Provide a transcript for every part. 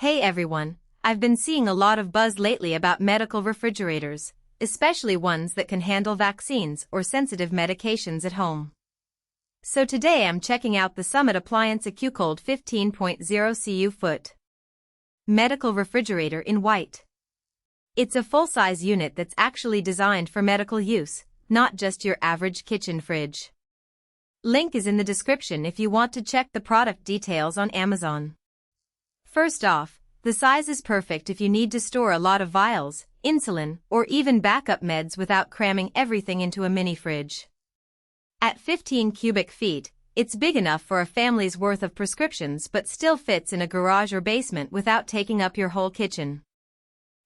Hey everyone, I've been seeing a lot of buzz lately about medical refrigerators, especially ones that can handle vaccines or sensitive medications at home. So today I'm checking out the Summit Appliance Accucold 15.0 cu.ft medical refrigerator in white. It's a full-size unit that's actually designed for medical use, not just your average kitchen fridge. Link is in the description if you want to check the product details on Amazon. First off, the size is perfect if you need to store a lot of vials, insulin, or even backup meds without cramming everything into a mini fridge. At 15 cubic feet, it's big enough for a family's worth of prescriptions but still fits in a garage or basement without taking up your whole kitchen.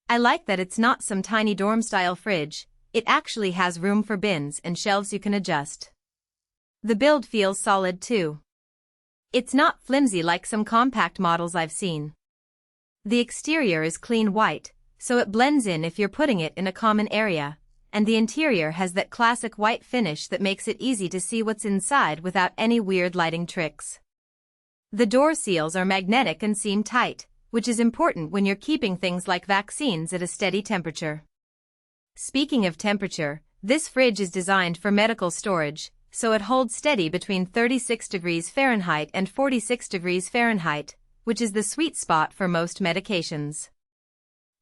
I like that it's not some tiny dorm-style fridge, it actually has room for bins and shelves you can adjust. The build feels solid too. It's not flimsy like some compact models I've seen. The exterior is clean white, so it blends in if you're putting it in a common area, and the interior has that classic white finish that makes it easy to see what's inside without any weird lighting tricks. The door seals are magnetic and seam tight, which is important when you're keeping things like vaccines at a steady temperature. Speaking of temperature, this fridge is designed for medical storage, so it holds steady between 36 degrees Fahrenheit and 46 degrees Fahrenheit, which is the sweet spot for most medications.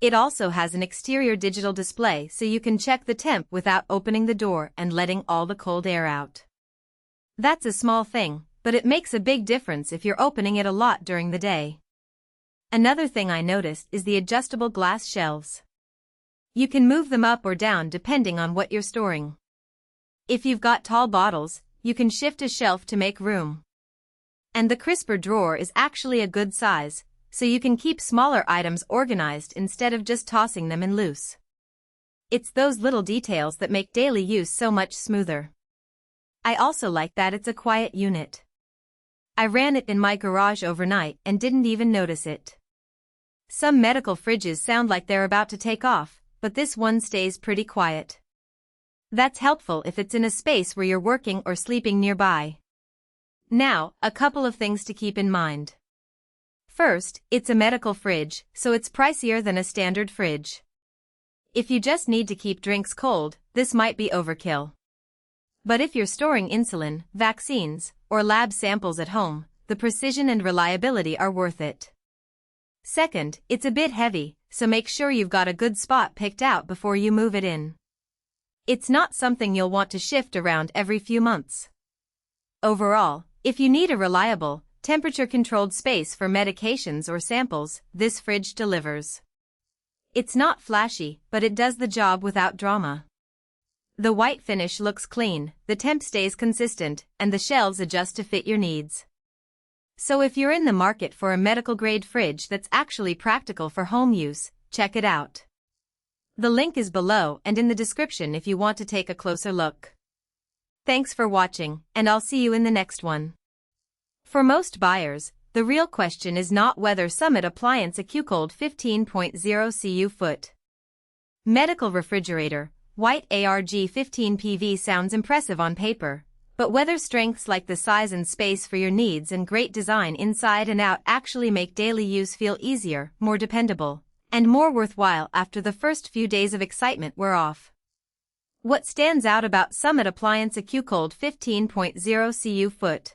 It also has an exterior digital display so you can check the temp without opening the door and letting all the cold air out. That's a small thing, but it makes a big difference if you're opening it a lot during the day. Another thing I noticed is the adjustable glass shelves. You can move them up or down depending on what you're storing. If you've got tall bottles, you can shift a shelf to make room. And the crisper drawer is actually a good size, so you can keep smaller items organized instead of just tossing them in loose. It's those little details that make daily use so much smoother. I also like that it's a quiet unit. I ran it in my garage overnight and didn't even notice it. Some medical fridges sound like they're about to take off, but this one stays pretty quiet. That's helpful if it's in a space where you're working or sleeping nearby. Now, a couple of things to keep in mind. First, it's a medical fridge, so it's pricier than a standard fridge. If you just need to keep drinks cold, this might be overkill. But if you're storing insulin, vaccines, or lab samples at home, the precision and reliability are worth it. Second, it's a bit heavy, so make sure you've got a good spot picked out before you move it in. It's not something you'll want to shift around every few months. Overall, if you need a reliable, temperature-controlled space for medications or samples, this fridge delivers. It's not flashy, but it does the job without drama. The white finish looks clean, the temp stays consistent, and the shelves adjust to fit your needs. So if you're in the market for a medical-grade fridge that's actually practical for home use, check it out. The link is below and in the description if you want to take a closer look. Thanks for watching, and I'll see you in the next one. For most buyers, the real question is not whether Summit Appliance Accucold 15.0 cu.ft medical refrigerator, white ARG15PV sounds impressive on paper, but whether strengths like the size and space for your needs and great design inside and out actually make daily use feel easier, more dependable, and more worthwhile after the first few days of excitement wear off. What stands out about Summit Appliance Accucold 15.0 cu.ft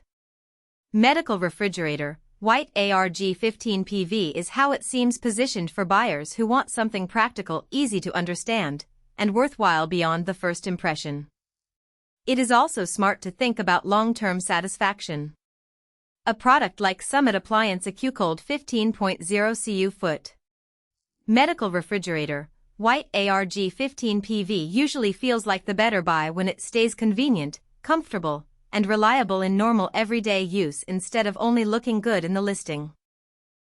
medical refrigerator, white ARG15PV is how it seems positioned for buyers who want something practical, easy to understand, and worthwhile beyond the first impression. It is also smart to think about long-term satisfaction. A product like Summit Appliance Accucold 15.0 cu.ft medical refrigerator, white ARG15PV usually feels like the better buy when it stays convenient, comfortable, and reliable in normal everyday use instead of only looking good in the listing.